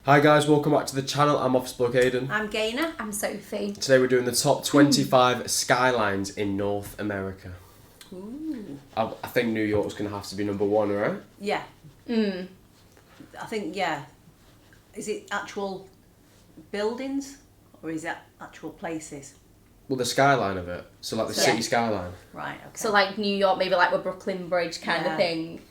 Hi guys, welcome back to the channel. I'm Office Bloke Aidan. I'm Gaynor. I'm Sophie. Today we're doing the top 25 skylines in North America. Ooh. I think New York's going to have to be number one, right? Yeah. I think, yeah. Is it actual buildings or is it actual places? Well, the skyline of it. So like the city skyline. Right, okay. So like New York, maybe like with Brooklyn Bridge kind of thing.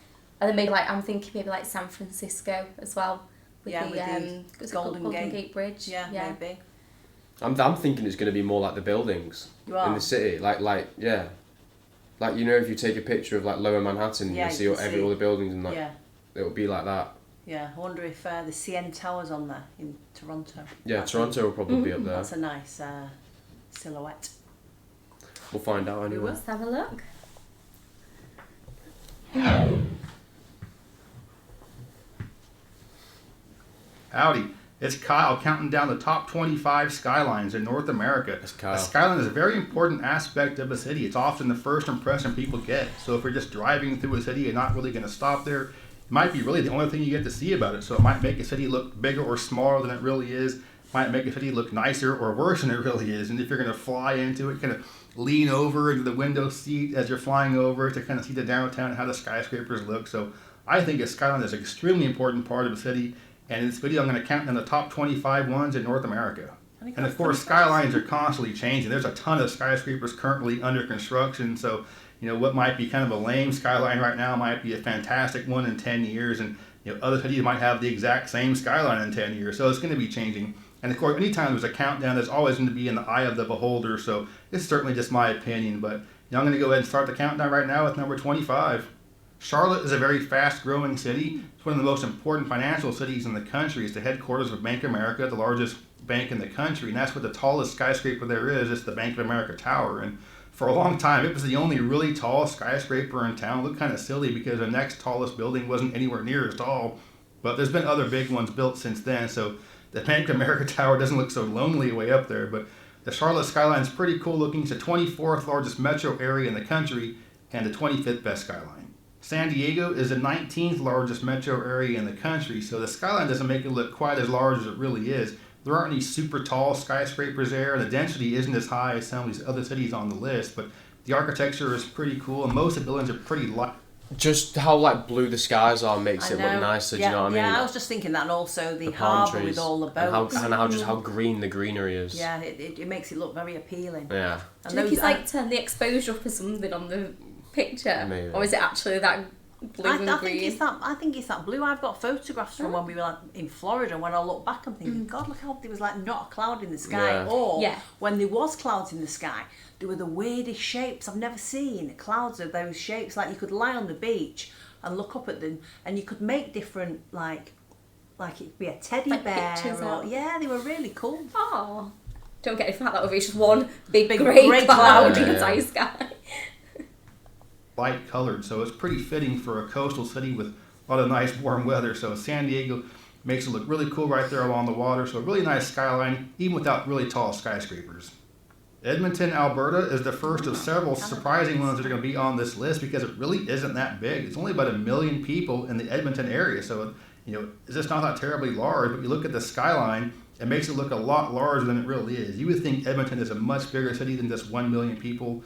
And then maybe like, I'm thinking maybe like San Francisco as well. With the Golden Gate Bridge. Yeah, maybe. I'm thinking it's going to be more like the buildings in the city. Like you know, if you take a picture of like Lower Manhattan, you see all the buildings and like it'll be like that. Yeah, I wonder if the CN Tower's on there in Toronto. Yeah, Toronto will probably be up there. That's a nice silhouette. We'll find out anyway. Let's have a look. Howdy, it's Kyle counting down the top 25 skylines in North America. It's Kyle. A skyline is a very important aspect of a city. It's often the first impression people get. So if you're just driving through a city and not really going to stop there, it might be really the only thing you get to see about it. So it might make a city look bigger or smaller than it really is. It might make a city look nicer or worse than it really is. And if you're going to fly into it, kind of lean over into the window seat as you're flying over to kind of see the downtown and how the skyscrapers look. So I think a skyline is an extremely important part of a city. And in this video, I'm going to count down the top 25 ones in North America. And of course, skylines are constantly changing. There's a ton of skyscrapers currently under construction. So, you know, what might be kind of a lame skyline right now might be a fantastic one in 10 years. And, you know, other cities might have the exact same skyline in 10 years. So it's going to be changing. And of course, anytime there's a countdown, there's always going to be in the eye of the beholder. So it's certainly just my opinion. But, you know, I'm going to go ahead and start the countdown right now with number 25. Charlotte is a very fast-growing city. It's one of the most important financial cities in the country. It's the headquarters of Bank of America, the largest bank in the country, and that's what the tallest skyscraper there is. It's the Bank of America Tower, and for a long time, it was the only really tall skyscraper in town. It looked kind of silly because the next tallest building wasn't anywhere near as tall, but there's been other big ones built since then, so the Bank of America Tower doesn't look so lonely way up there, but the Charlotte skyline is pretty cool looking. It's the 24th largest metro area in the country and the 25th best skyline. San Diego is the 19th largest metro area in the country, so the skyline doesn't make it look quite as large as it really is. There aren't any super tall skyscrapers there, and the density isn't as high as some of these other cities on the list, but the architecture is pretty cool, and most of the buildings are pretty light. Just how like blue the skies are makes it look nicer, do you know what I mean? Yeah, I was just thinking that, and also the harbour with all the boats. And how green the greenery is. Yeah, it makes it look very appealing. Yeah. Do you think he's like turned the exposure up or something on the picture? Maybe. Or is it actually that blue and green? I think it's that blue. I've got photographs from when we were in Florida. When I look back, I'm thinking, God, look how there was like not a cloud in the sky. Yeah. Or when there was clouds in the sky, there were the weirdest shapes I've never seen. Clouds of those shapes, like you could lie on the beach and look up at them, and you could make different like it'd be a teddy bear. They were really cool. Oh, don't get it from that over. It's just one big grey cloud in the entire sky. Light colored, so it's pretty fitting for a coastal city with a lot of nice warm weather. So San Diego makes it look really cool right there along the water. So a really nice skyline, even without really tall skyscrapers. Edmonton, Alberta is the first of several surprising ones that are going to be on this list because it really isn't that big. It's only about 1 million people in the Edmonton area, so you know it's just not that terribly large. But you look at the skyline, it makes it look a lot larger than it really is. You would think Edmonton is a much bigger city than just 1 million people.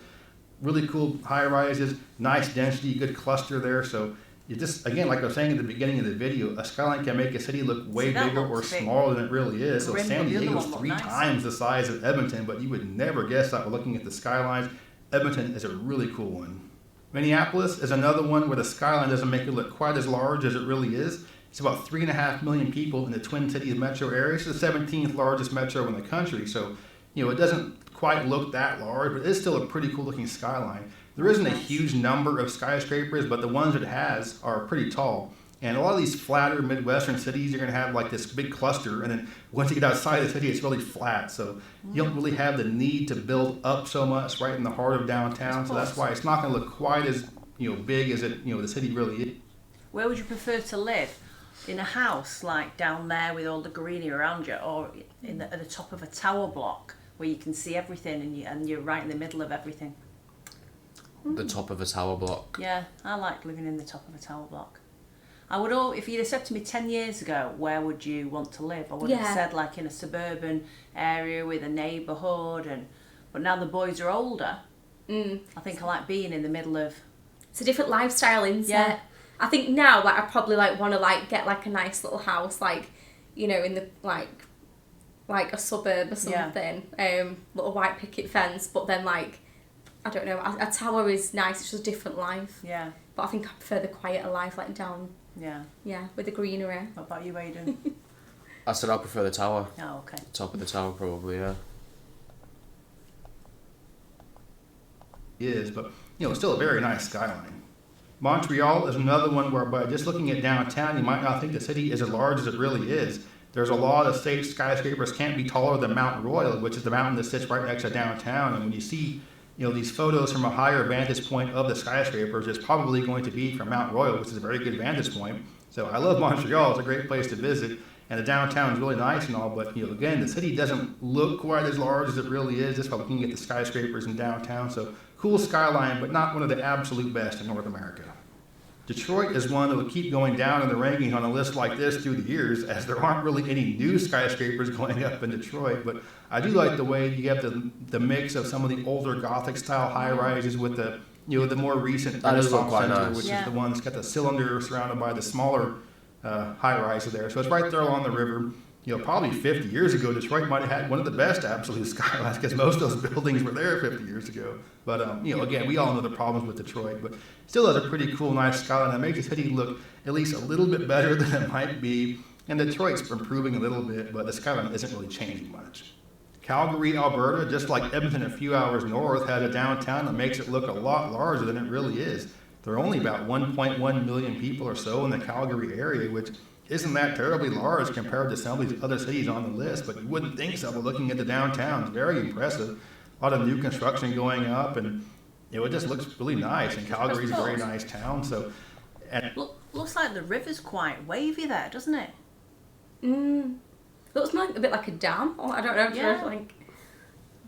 Really cool high rises, nice density, good cluster there. So you just, again, like I was saying at the beginning of the video, a skyline can make a city look way bigger or smaller than it really is. So San Diego's 3 times the size of Edmonton, but you would never guess that looking at the skylines. Edmonton is a really cool one. Minneapolis is another one where the skyline doesn't make it look quite as large as it really is. It's about 3.5 million people in the Twin Cities metro area. It's the 17th largest metro in the country. So, you know, it doesn't quite look that large, but it's still a pretty cool looking skyline. There isn't a huge number of skyscrapers, but the ones it has are pretty tall. And a lot of these flatter Midwestern cities, you're going to have like this big cluster, and then once you get outside the city, it's really flat. So you don't really have the need to build up so much right in the heart of downtown. So that's why it's not going to look quite as big as the city really is. Where would you prefer to live? In a house like down there with all the greenery around you, or at the top of a tower block where you can see everything and you're right in the middle of everything? The top of a tower block. Yeah, I like living in the top of a tower block. If you'd have said to me 10 years ago, where would you want to live? I would have said like in a suburban area with a neighbourhood, but now the boys are older. I think I like being in the middle of. It's a different lifestyle, isn't it? I think now, like, I probably like want to like get like a nice little house, like, you know, in the like a suburb or something, little white picket fence. But then like, I don't know, a tower is nice. It's just a different life. Yeah. But I think I prefer the quieter life, like down. Yeah. Yeah, with the greenery. What about you, Aidan? I said I prefer the tower. Oh, okay. Top of the tower, probably. Yeah. Is, but you know, still a very nice skyline. Montreal is another one where by just looking at downtown, you might not think the city is as large as it really is. There's a law that states skyscrapers can't be taller than Mount Royal, which is the mountain that sits right next to downtown. And when you see, you know, these photos from a higher vantage point of the skyscrapers, it's probably going to be from Mount Royal, which is a very good vantage point. So I love Montreal. It's a great place to visit. And the downtown is really nice and all, but you know, again, the city doesn't look quite as large as it really is just by looking at the skyscrapers in downtown. So cool skyline, but not one of the absolute best in North America. Detroit is one that will keep going down in the rankings on a list like this through the years, as there aren't really any new skyscrapers going up in Detroit. But I do like the way you get the mix of some of the older Gothic style high rises with the, you know, the more recent Renaissance Center, nice. Which is the one that's got the cylinder surrounded by the smaller high rise there. So it's right there along the river. You know, probably 50 years ago, Detroit might have had one of the best absolute skylines because most of those buildings were there 50 years ago. But, you know, again, we all know the problems with Detroit, but still has a pretty cool, nice skyline that makes the city look at least a little bit better than it might be. And Detroit's improving a little bit, but the skyline isn't really changing much. Calgary, Alberta, just like Edmonton a few hours north, has a downtown that makes it look a lot larger than it really is. There are only about 1.1 million people or so in the Calgary area, which isn't that terribly large compared to some of these other cities on the list, but you wouldn't think so. But looking at the downtown, it's very impressive. A lot of new construction going up, and you know, it just looks really nice. And Calgary's a very nice town. So, and looks like the river's quite wavy there, doesn't it? Looks like a bit like a dam. Or I don't know. Yeah. Like,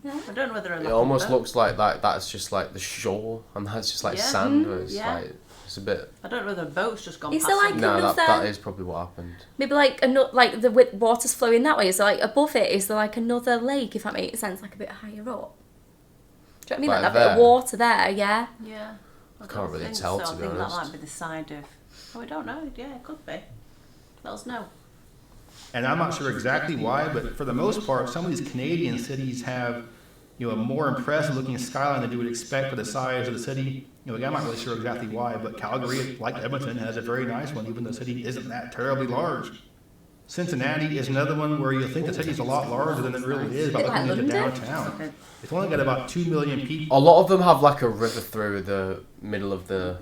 yeah. I don't know whether it almost looks like that's just like the shore, and that's just like sand. It's like. It's a bit. I don't know whether a boat's just gone past. Is there like another? That is probably what happened. Maybe like the water's flowing that way. Is there like above it? Is there like another lake? If that makes sense, like a bit higher up. Do you know what I mean? Like that bit of water there, yeah. Yeah. I can't really tell, to be honest. I think that might be the side of. Oh, we don't know. Yeah, it could be. Let us know. And I'm not sure exactly why, but for the most part, some of these Canadian cities have, you know, a more impressive looking skyline than you would expect for the size of the city. You know, again, I'm not really sure exactly why, but Calgary, like Edmonton, has a very nice one, even though the city isn't that terribly large. Cincinnati is another one where you think the city's a lot larger than it really is by looking at the downtown. It's only got about 2 million people. A lot of them have like a river through the middle of the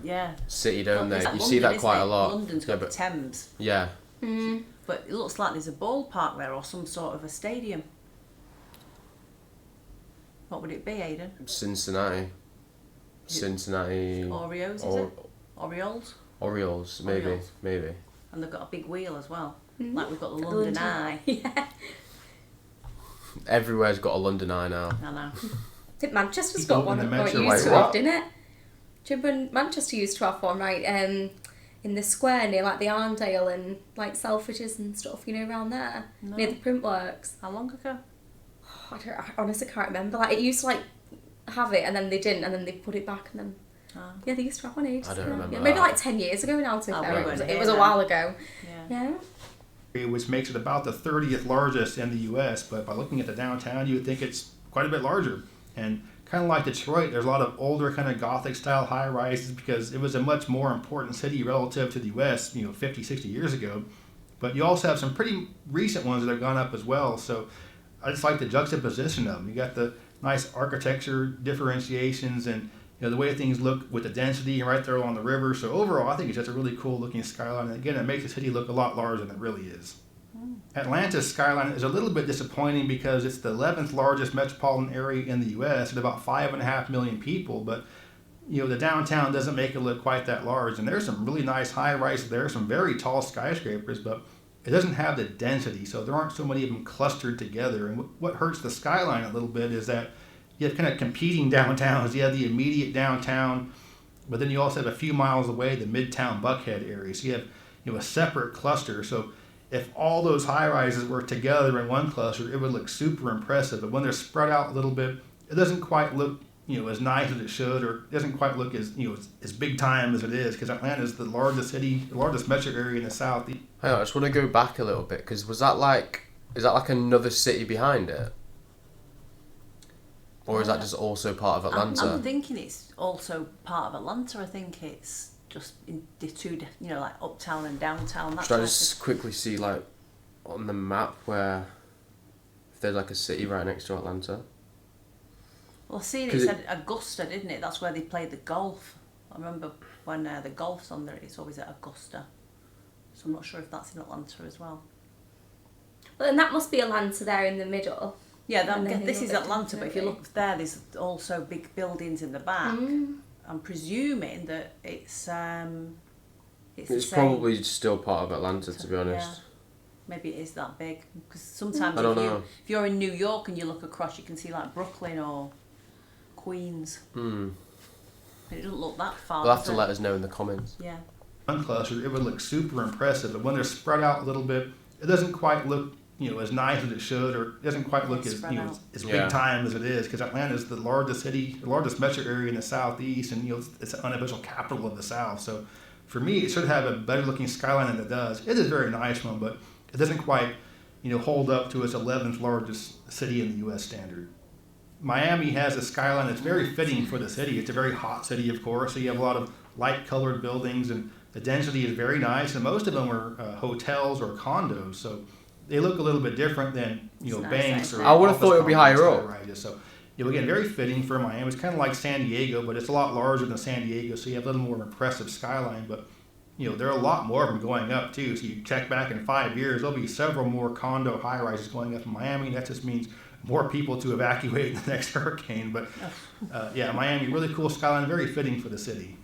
city, don't they? You see that quite a lot. London's got the Thames. Yeah. But it looks like there's a ballpark there or some sort of a stadium. What would it be, Aidan? Cincinnati. Oreos, is it? Orioles? Orioles, maybe. And they've got a big wheel as well. Like we've got the London Eye. Yeah. Everywhere's got a London Eye now. I know. I think Manchester's got one, or it used to have, didn't it? Do you remember when Manchester used to have one, right? In the square near like the Arndale and like Selfridges and stuff, you know, around there? No. Near the Printworks. How long ago? I honestly can't remember. Like, it used to like have it and then they didn't, and then they put it back, and then yeah, they used to have one ages. I don't remember. Maybe like 10 years ago now. To be fair, it was a while ago. Yeah. Which makes it about the 30th largest in the U.S. But by looking at the downtown, you would think it's quite a bit larger. And kind of like Detroit, there's a lot of older kind of Gothic style high rises because it was a much more important city relative to the U.S. 50, 60 years ago. But you also have some pretty recent ones that have gone up as well. So I just like the juxtaposition of them. You got the nice architecture differentiations and the way things look with the density right there along the river. So overall, I think it's just a really cool looking skyline. And again, it makes the city look a lot larger than it really is. Atlanta's skyline is a little bit disappointing because it's the 11th largest metropolitan area in the U.S. at about 5.5 million people. But the downtown doesn't make it look quite that large. And there's some really nice high rises there, some very tall skyscrapers, but it doesn't have the density. So there aren't so many of them clustered together. And what hurts the skyline a little bit is that you have kind of competing downtowns. You have the immediate downtown, but then you also have a few miles away the Midtown Buckhead area. So you have a separate cluster. So if all those high rises were together in one cluster, it would look super impressive. But when they're spread out a little bit, it doesn't quite look as nice as it should, or it doesn't quite look as as big time as it is, because Atlanta is the largest city, the largest metro area in the South. Hang on, I just want to go back a little bit, because is that like another city behind it? Or is that just also part of Atlanta? I'm thinking it's also part of Atlanta. I think it's just in the two, like uptown and downtown. Should I just quickly see, like, on the map where if there's like a city right next to Atlanta? Well, I seen it said Augusta, didn't it? That's where they played the golf. I remember when the golf's on there, it's always at Augusta. So I'm not sure if that's in Atlanta as well. Well, then that must be Atlanta there in the middle. Yeah, this is Atlanta, but if you look there, there's also big buildings in the back. I'm presuming that it's probably still part of Atlanta, to be honest. Yeah. Maybe it is that big, because sometimes if you're in New York and you look across, you can see like Brooklyn or Queens. It doesn't look that far. You'll have to let us know in the comments. Yeah. One cluster, it would look super impressive, but when they're spread out a little bit, it doesn't quite look as nice as it should, or it doesn't quite look as big time as it is, because Atlanta is the largest city, the largest metro area in the Southeast, and it's the unofficial capital of the South. So for me, it should have a better looking skyline than it does. It is a very nice one, but it doesn't quite hold up to its 11th largest city in the U.S. standard. Miami has a skyline that's very fitting for the city. It's a very hot city, of course, so you have a lot of light colored buildings, and the density is very nice, and most of them are hotels or condos, so they look a little bit different than banks. Or I would have thought it would be higher up. So again, very fitting for Miami. It's kind of like San Diego, but it's a lot larger than San Diego, so you have a little more impressive skyline. But there are a lot more of them going up too. So you check back in 5 years, there'll be several more condo high rises going up in Miami. That just means more people to evacuate in the next hurricane. But Miami, really cool skyline, very fitting for the city.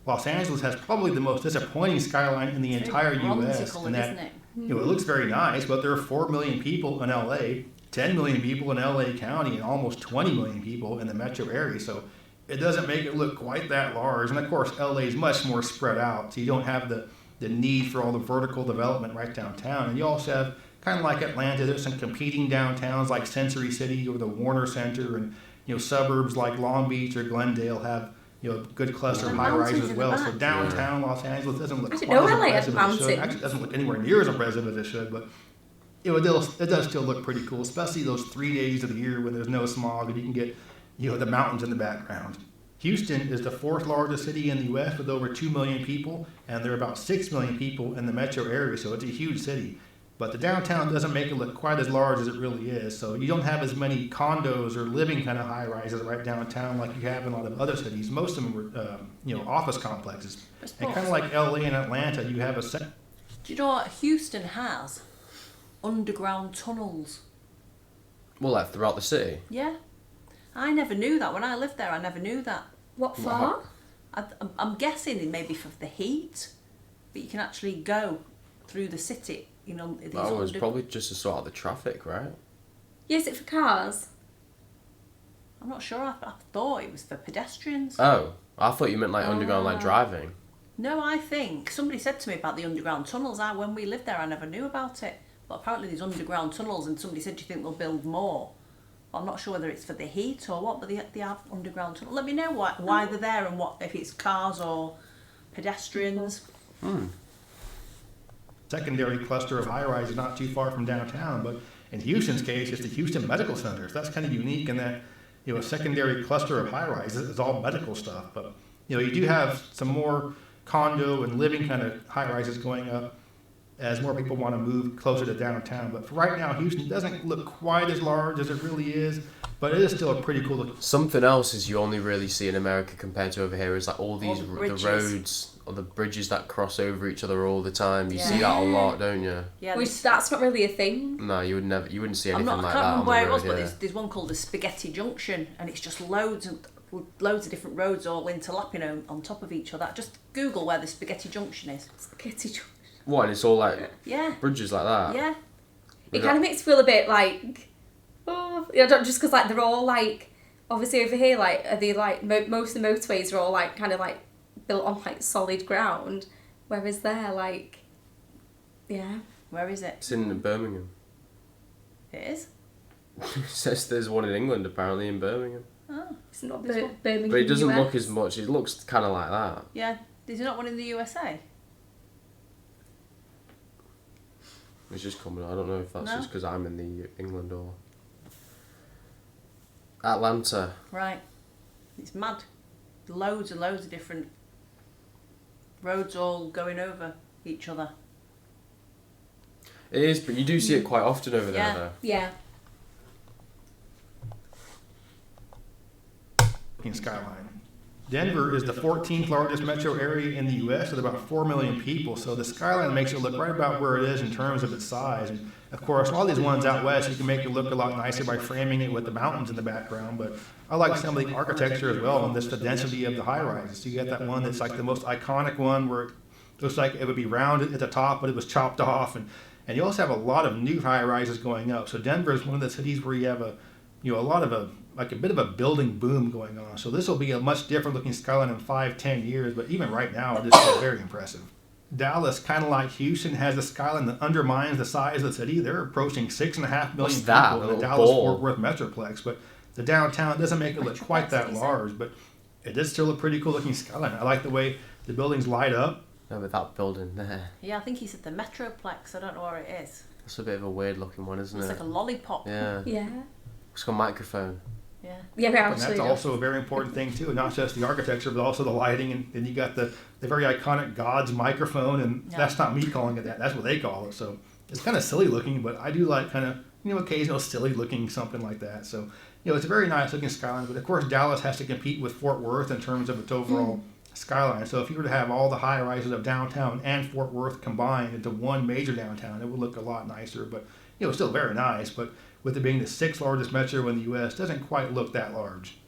Los Angeles has probably the most disappointing skyline in the entire U.S. in that it looks very nice, but there are 4 million people in L.A., 10 million people in L.A. County, and almost 20 million people in the metro area. So it doesn't make it look quite that large. And of course, L.A. is much more spread out, so you don't have the need for all the vertical development right downtown. And you also have, kind of like Atlanta, there's some competing downtowns like Century City or the Warner Center, and suburbs like Long Beach or Glendale have a good cluster of high rises as well. So downtown Los Angeles doesn't look quite as impressive as it should. Actually, it doesn't look anywhere near as impressive as it should, but it does still look pretty cool, especially those 3 days of the year when there's no smog and you can get the mountains in the background. Houston is the 4th largest city in the U.S. with over 2 million people, and there are about 6 million people in the metro area, so it's a huge city. But the downtown doesn't make it look quite as large as it really is. So you don't have as many condos or living kind of high rises right downtown like you have in a lot of other cities. Most of them are, office complexes. And kind of like LA and Atlanta, you have a... Do you know what Houston has? Underground tunnels. Well, like throughout the city? Yeah. I never knew that. When I lived there, I never knew that. What for? I'm guessing maybe for the heat, but you can actually go through the city. That was probably just to sort out the traffic, right? Yeah, is it for cars? I'm not sure. I thought it was for pedestrians. Oh, I thought you meant like underground, like driving. No, I think somebody said to me about the underground tunnels. When we lived there, I never knew about it. But apparently there's underground tunnels, and somebody said, do you think they'll build more? I'm not sure whether it's for the heat or what, but they have underground tunnels. Let me know why they're there and what if it's cars or pedestrians. Secondary cluster of high-rise is not too far from downtown, but in Houston's case, it's the Houston Medical Center. So that's kind of unique in that, a secondary cluster of high-rise is all medical stuff. But, you do have some more condo and living kind of high-rises going up as more people want to move closer to downtown. But for right now, Houston doesn't look quite as large as it really is, but it is still a pretty cool look. Something else is you only really see in America compared to over here is like all the roads or the bridges that cross over each other all the time. You see that a lot, don't you? Yeah. Which that's not really a thing. No, you wouldn't see anything like that. I can't remember where it was, but there's one called the Spaghetti Junction, and it's just loads of different roads all interlapping on top of each other. Just Google where the Spaghetti Junction is. Spaghetti Junction. What? And it's all like bridges like that. Yeah. It kind of makes you feel a bit like, just because like they're all like, obviously over here like are they like most of the motorways are all like kind of like built on like solid ground, whereas there like Yeah. Where is it? It's in Birmingham. It is? It says there's one in England, apparently, in Birmingham. Oh. It's not Birmingham. But it doesn't US. look as much. It looks kind of like that. Yeah. Is there not one in the USA? It's just coming. I don't know if that's just because I'm in the England or Atlanta. Right. It's mad. Loads and loads of different roads all going over each other. It is, but you do see it quite often over there, though. Yeah. Skyline. Denver is the 14th largest metro area in the U.S. with about 4 million people, so the skyline makes it look right about where it is in terms of its size. And of course, all these ones out west, you can make it look a lot nicer by framing it with the mountains in the background, but I like some of the architecture as well, and just the density of the high-rises. So you get that one that's like the most iconic one where it looks like it would be rounded at the top, but it was chopped off, and you also have a lot of new high-rises going up. So Denver is one of the cities where you have a bit of a building boom going on. So this will be a much different looking skyline in 5-10 years, but even right now, this is very impressive. Dallas, kind of like Houston, has a skyline that undermines the size of the city. They're approaching 6.5 million people in the Dallas-Fort Worth Metroplex, but the downtown doesn't make it look quite that large, but it is still a pretty cool looking skyline. I like the way the buildings light up. No, with that building there. Yeah, I think he said the Metroplex. I don't know where it is. That's a bit of a weird looking one, isn't it? It's like a lollipop. Yeah. Yeah. It's got a microphone. Yeah. Yeah, and that's also a very important thing too, not just the architecture, but also the lighting. And then you got the very iconic God's microphone, and that's not me calling it that. That's what they call it. So it's kind of silly looking, but I do like kind of, occasional silly looking something like that. So, it's a very nice looking skyline. But of course, Dallas has to compete with Fort Worth in terms of its overall skyline. So if you were to have all the high rises of downtown and Fort Worth combined into one major downtown, it would look a lot nicer. But, still very nice. But with it being the 6th largest metro in the U.S., doesn't quite look that large.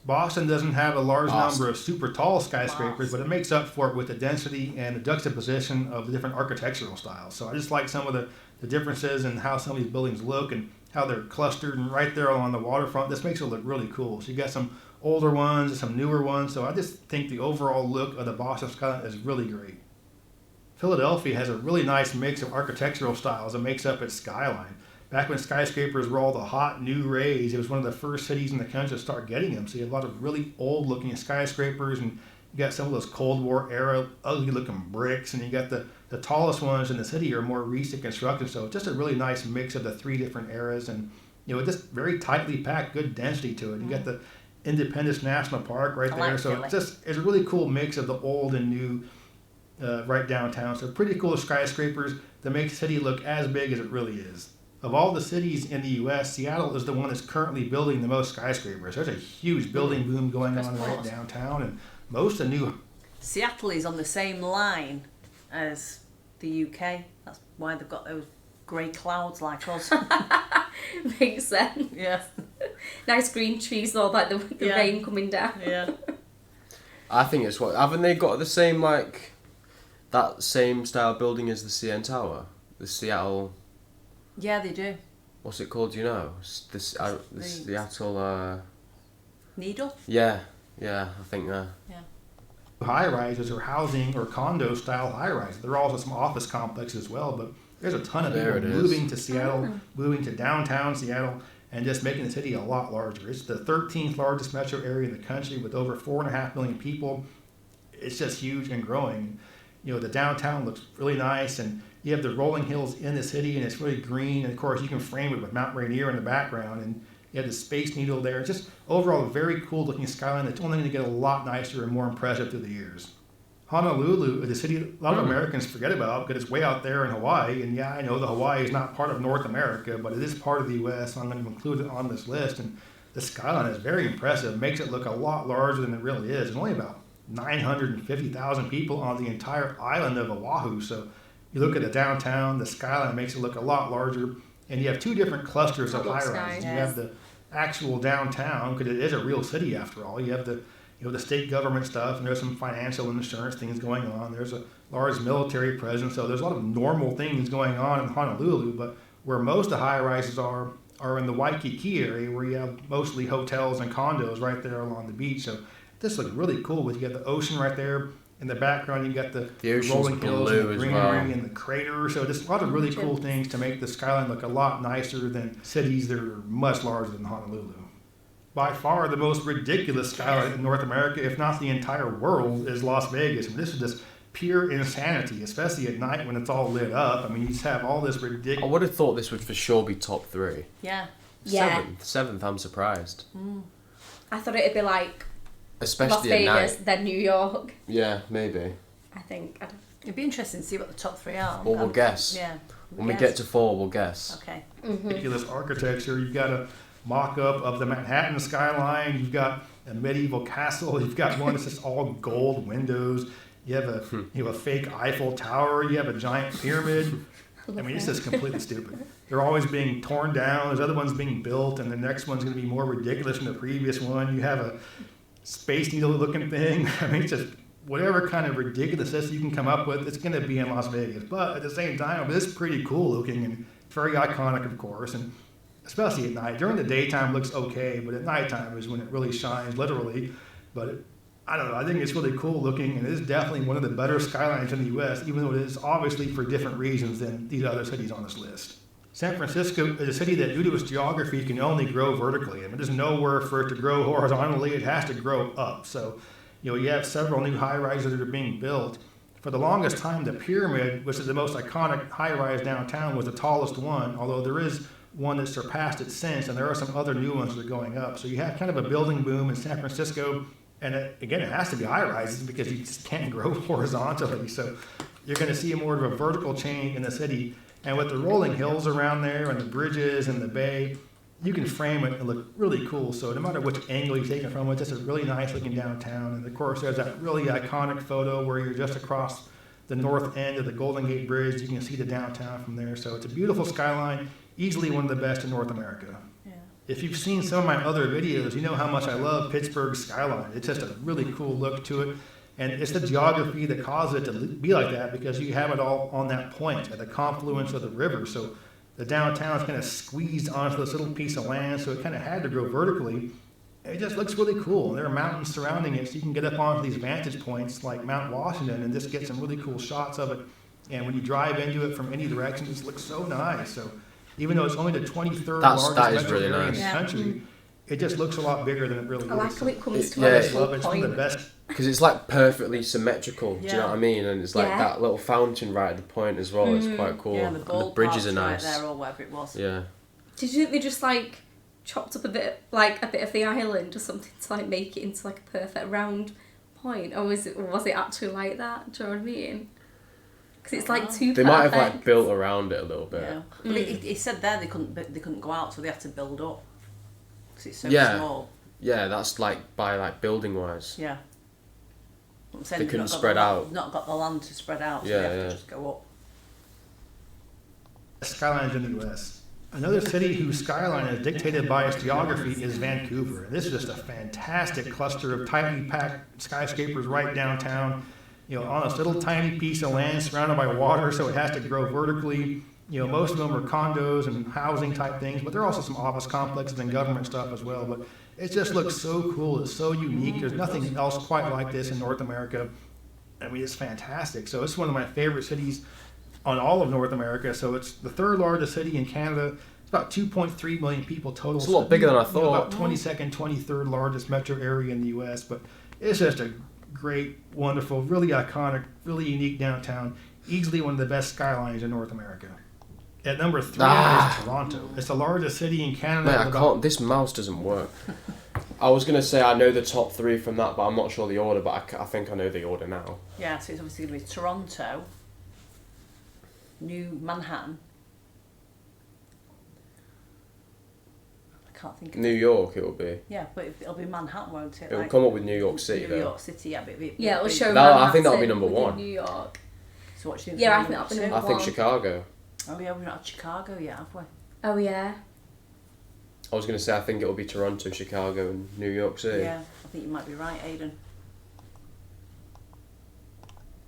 Boston doesn't have a large number of super tall skyscrapers, but it makes up for it with the density and the juxtaposition of the different architectural styles. So I just like some of the differences in how some of these buildings look and how they're clustered and right there on the waterfront. This makes it look really cool. So you got some older ones and some newer ones. So I just think the overall look of the Boston skyline is really great. Philadelphia has a really nice mix of architectural styles that makes up its skyline. Back when skyscrapers were all the hot new rays, it was one of the first cities in the country to start getting them. So you have a lot of really old looking skyscrapers, and you got some of those Cold War era ugly looking bricks, and you got the tallest ones in the city are more recent construction. So just a really nice mix of the three different eras, and just very tightly packed, good density to it. You got the Independence National Park right there. So it's a really cool mix of the old and new right downtown. So pretty cool skyscrapers that make the city look as big as it really is. Of all the cities in the U.S., Seattle is the one that's currently building the most skyscrapers. There's a huge building boom going on right downtown, and most of the new... Seattle is on the same line as the UK. That's why they've got those grey clouds like us. Makes sense. Yeah. Nice green trees, all like the rain coming down. Yeah. I think it's haven't they got the same, that same style building as the CN Tower? The Seattle... Yeah, they do. What's it called? Do you know? The Seattle. Needle? Yeah, I think. Yeah. High rises or housing or condo style high rises. There are also some office complexes as well, but there's a ton of people moving to Seattle, moving to downtown Seattle, and just making the city a lot larger. It's the 13th largest metro area in the country with over 4.5 million people. It's just huge and growing. The downtown looks really nice, and you have the rolling hills in the city, and it's really green. And of course, you can frame it with Mount Rainier in the background, and you have the Space Needle there. It's just overall a very cool looking skyline that's only going to get a lot nicer and more impressive through the years. Honolulu is a city a lot of Americans forget about because it's way out there in Hawaii. And yeah, I know the Hawaii is not part of North America, but it is part of the U.S., so I'm going to include it on this list. And the skyline is very impressive. It makes it look a lot larger than it really is. There's only about 950,000 people on the entire island of Oahu. So you look at the downtown, the skyline makes it look a lot larger. And you have two different clusters of high-rises. You have the actual downtown, because it is a real city after all. You have the state government stuff, and there's some financial and insurance things going on. There's a large military presence, so there's a lot of normal things going on in Honolulu. But where most of the high-rises are in the Waikiki area, where you have mostly hotels and condos right there along the beach. So this looks really cool. You have the ocean right there, In the background, you got the ocean's rolling hills and the blue as greenery well. and the crater. So just a lot of really cool things to make the skyline look a lot nicer than cities that are much larger than Honolulu. By far, the most ridiculous skyline in North America, if not the entire world, is Las Vegas. I mean, this is just pure insanity, especially at night when it's all lit up. I mean, you just have all this ridiculous... I would have thought this would for sure be top 3. Yeah. Seventh, I'm surprised. I thought it'd be like especially Las Vegas, at night. then New York. Yeah, maybe. I think. It'd be interesting to see what the top 3 are. Or we'll guess. Yeah. When we get to 4, we'll guess. Okay. Ridiculous architecture. You've got a mock-up of the Manhattan skyline. You've got a medieval castle. You've got one that's just all gold windows. You have a fake Eiffel Tower. You have a giant pyramid. I mean, it's just completely stupid. They're always being torn down. There's other ones being built, and the next one's going to be more ridiculous than the previous one. You have a Space Needle-looking thing. I mean, it's just whatever kind of ridiculousness you can come up with, it's going to be in Las Vegas. But at the same time, it's pretty cool looking and very iconic, of course, and especially at night. During the daytime, it looks okay, but at nighttime is when it really shines, literally. But I don't know. I think it's really cool looking, and it is definitely one of the better skylines in the U.S., even though it is obviously for different reasons than these other cities on this list. San Francisco is a city that, due to its geography, can only grow vertically. I mean, there's nowhere for it to grow horizontally. It has to grow up. So, you have several new high-rises that are being built. For the longest time, the Pyramid, which is the most iconic high-rise downtown, was the tallest one, although there is one that surpassed it since, and there are some other new ones that are going up. So you have kind of a building boom in San Francisco. And again, it has to be high-rises because you just can't grow horizontally. So you're going to see more of a vertical change in the city. And with the rolling hills around there and the bridges and the bay, you can frame it and look really cool. So no matter which angle you take it from, it's just a really nice-looking downtown. And, of course, there's that really iconic photo where you're just across the north end of the Golden Gate Bridge. You can see the downtown from there. So it's a beautiful skyline, easily one of the best in North America. If you've seen some of my other videos, you know how much I love Pittsburgh's skyline. It's just a really cool look to it. And it's the geography that causes it to be like that because you have it all on that point at the confluence of the river. So the downtown is kind of squeezed onto this little piece of land, so it kind of had to grow vertically. It just looks really cool. There are mountains surrounding it, so you can get up onto these vantage points like Mount Washington and just get some really cool shots of it. And when you drive into it from any direction, it just looks so nice. So even though it's only the 23rd largest metro area in the country, it just looks a lot bigger than it really is. I like how it comes to a full it's point. one of the best. Because it's like perfectly symmetrical, do you know what I mean? And it's like that little fountain right at the point as well. It's quite cool. Yeah, and the bridges are nice. Right there or whatever it was. Yeah. Did you think they just like chopped up a bit of the island or something to like make it into like a perfect round point, or was it actually like that? Do you know what I mean? Because it's like too. They might have like built around it a little bit. Yeah. But it said there they couldn't go out, so they had to build up. Because it's so small. Yeah, that's like by like building wise. Yeah. I'm saying they couldn't spread out. Not got the land to spread out, so they have to just go up. Skylines in the U.S. Another city whose skyline is dictated by its geography is Vancouver. This is just a fantastic cluster of tightly packed skyscrapers right downtown. On this little tiny piece of land surrounded by water, so it has to grow vertically. Most of them are condos and housing type things, but there are also some office complexes and government stuff as well. But it just looks so cool. It's so unique. There's nothing else quite like this in North America. I mean, it's fantastic. So it's one of my favorite cities on all of North America. So it's the third largest city in Canada. It's about 2.3 million people total. It's a lot bigger than I thought. About 22nd, 23rd largest metro area in the U.S. But it's just a great, wonderful, really iconic, really unique downtown. Easily one of the best skylines in North America. At number 3 is Toronto. It's the largest city in Canada. Mate, I can't. This mouse doesn't work. I was gonna say I know the top 3 from that, but I'm not sure the order. But I think I know the order now. Yeah, so it's obviously going to be Toronto, New Manhattan. I can't think of New York, it will be. Yeah, but it'll be Manhattan, won't it? It'll come up with New York City, New York City, yeah, but it'll show. I think that'll be number 1. New York. So what do you think? Yeah, I think that'll be number 1. I think Chicago. Oh yeah, we're not at Chicago yet, have we? Oh yeah. I was going to say I think it'll be Toronto, Chicago, and New York City. Yeah, I think you might be right, Aidan.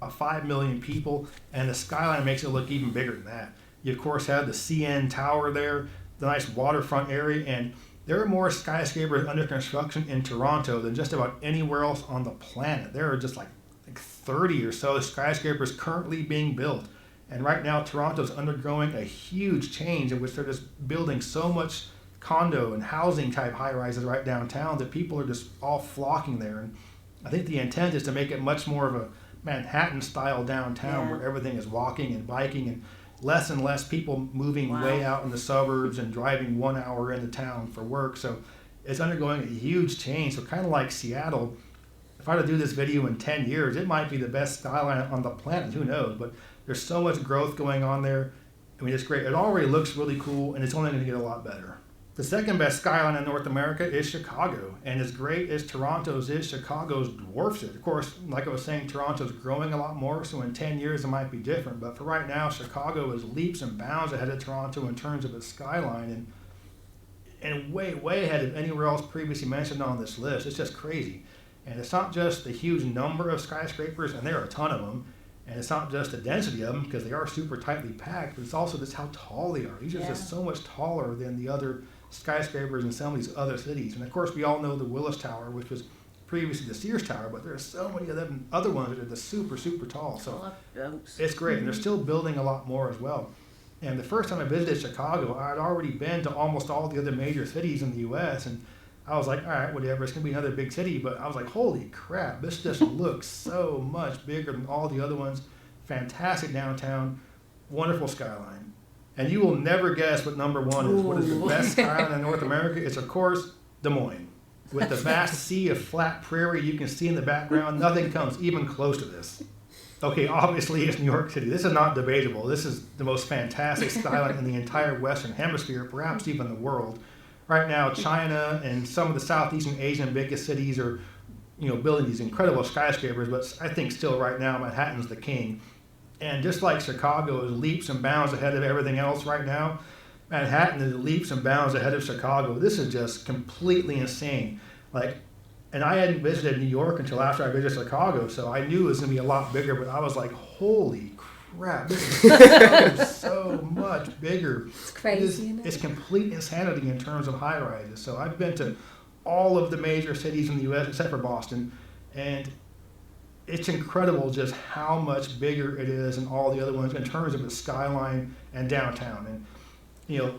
5 million people, and the skyline makes it look even bigger than that. You of course have the CN Tower there, the nice waterfront area, and there are more skyscrapers under construction in Toronto than just about anywhere else on the planet. There are just like like 30 or so skyscrapers currently being built. And right now, Toronto's undergoing a huge change in which they're just building so much condo and housing type high rises right downtown that people are just all flocking there. And I think the intent is to make it much more of a Manhattan style downtown where everything is walking and biking and less people moving way out in the suburbs and driving 1 hour into town for work. So it's undergoing a huge change. So kind of like Seattle, if I were to do this video in 10 years, it might be the best skyline on the planet. Who knows? But there's so much growth going on there. I mean, it's great. It already looks really cool, and it's only going to get a lot better. The second best skyline in North America is Chicago. And as great as Toronto's is, Chicago's dwarfs it. Of course, like I was saying, Toronto's growing a lot more, so in 10 years it might be different. But for right now, Chicago is leaps and bounds ahead of Toronto in terms of its skyline, and way, way ahead of anywhere else previously mentioned on this list. It's just crazy. And it's not just the huge number of skyscrapers, and there are a ton of them, and it's not just the density of them, because they are super tightly packed, but it's also just how tall they are. These are just so much taller than the other skyscrapers in some of these other cities. And of course, we all know the Willis Tower, which was previously the Sears Tower, but there are so many of them other ones that are just super, super tall. So it's great, and they're still building a lot more as well. And the first time I visited Chicago, I'd already been to almost all the other major cities in the U.S., and I was like, all right, whatever, it's going to be another big city. But I was like, holy crap, this just looks so much bigger than all the other ones. Fantastic downtown, wonderful skyline. And you will never guess what number one is. What is the best skyline in North America? It's, of course, Des Moines. With the vast sea of flat prairie you can see in the background, nothing comes even close to this. Okay, obviously it's New York City. This is not debatable. This is the most fantastic skyline in the entire Western Hemisphere, perhaps even the world. Right now, China and some of the Southeastern Asian biggest cities are, building these incredible skyscrapers, but I think still right now Manhattan's the king. And just like Chicago is leaps and bounds ahead of everything else right now, Manhattan is leaps and bounds ahead of Chicago. This is just completely insane. And I hadn't visited New York until after I visited Chicago, so I knew it was going to be a lot bigger, but I was like, holy crap, this is so much bigger. It's crazy, isn't it? It's complete insanity in terms of high rises. So I've been to all of the major cities in the U.S. except for Boston, and it's incredible just how much bigger it is than all the other ones in terms of its skyline and downtown. And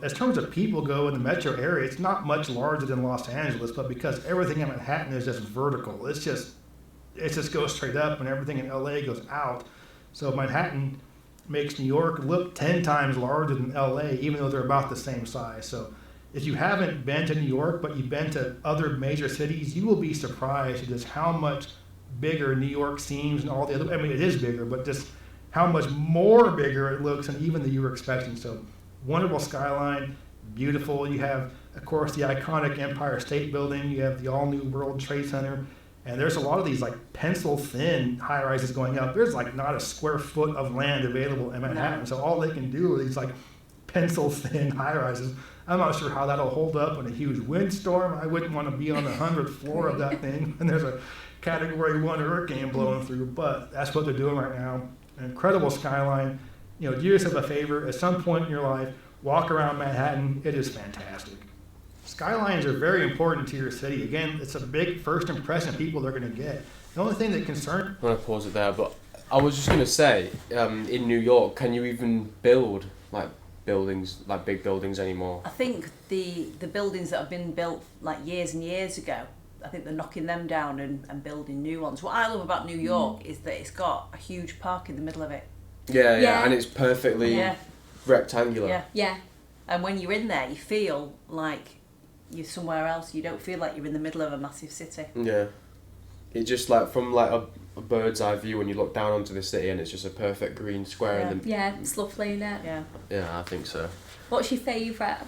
as terms of people go in the metro area, it's not much larger than Los Angeles, but because everything in Manhattan is just vertical, it just goes straight up, and everything in LA goes out. So Manhattan makes New York look 10 times larger than LA, even though they're about the same size. So if you haven't been to New York, but you've been to other major cities, you will be surprised at just how much bigger New York seems and all the other. I mean, it is bigger, but just how much more bigger it looks than even that you were expecting. So wonderful skyline, beautiful. You have, of course, the iconic Empire State Building. You have the all-new World Trade Center. And there's a lot of these pencil-thin high-rises going up. There's not a square foot of land available in Manhattan. No. So all they can do are these pencil-thin high-rises. I'm not sure how that'll hold up in a huge windstorm. I wouldn't want to be on the 100th floor of that thing. And there's a Category 1 hurricane blowing through. But that's what they're doing right now. An incredible skyline. Do yourself a favor. At some point in your life, walk around Manhattan. It is fantastic. Skylines are very important to your city. Again, it's a big first impression people are going to get. The only thing that concerns... I'm going to pause it there, but I was just going to say, in New York, can you even build buildings, big buildings anymore? I think the buildings that have been built years and years ago, I think they're knocking them down and building new ones. What I love about New York is that it's got a huge park in the middle of it. Yeah, and it's perfectly rectangular. Yeah. And when you're in there, you feel like you're somewhere else. You don't feel like you're in the middle of a massive city. Yeah. It's just from a bird's eye view when you look down onto the city, and it's just a perfect green square. Yeah, it's lovely, isn't it? Yeah, I think so. What's your favourite?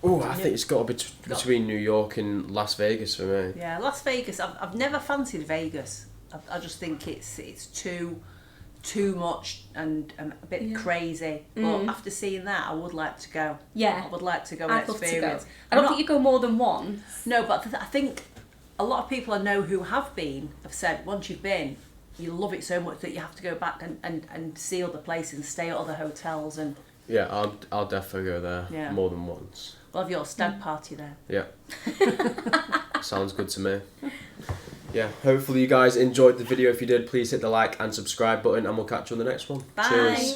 Oh, I think it's got to be between New York and Las Vegas for me. Yeah, Las Vegas. I've never fancied Vegas. I just think it's too much and a bit crazy. But after seeing that, I would like to go. Yeah. I would like to go and experience. To go. I don't think you go more than once. No, but I think a lot of people I know who have been have said once you've been, you love it so much that you have to go back and see other places and stay at other hotels and... Yeah, I'll definitely go there more than once. We'll have your stag party there. Yeah. Sounds good to me. yeah, hopefully you guys enjoyed the video. If you did, please hit the like and subscribe button, and we'll catch you on the next one. Bye. Cheers.